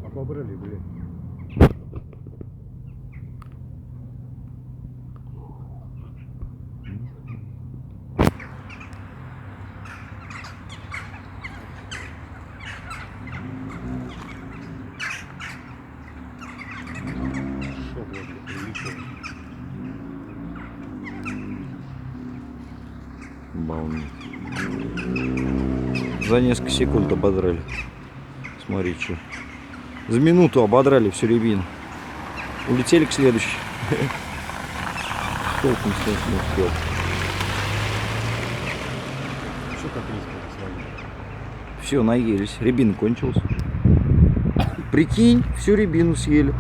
А побрали, блин. Что, блин, прилетело? Бални. За несколько секунд ободрали. Смотри, что. За минуту ободрали всю рябину. Улетели к следующей. Толком снять не успел. Что так резко посмотри? Все, наелись. Рябина кончилась. Прикинь, всю рябину съели.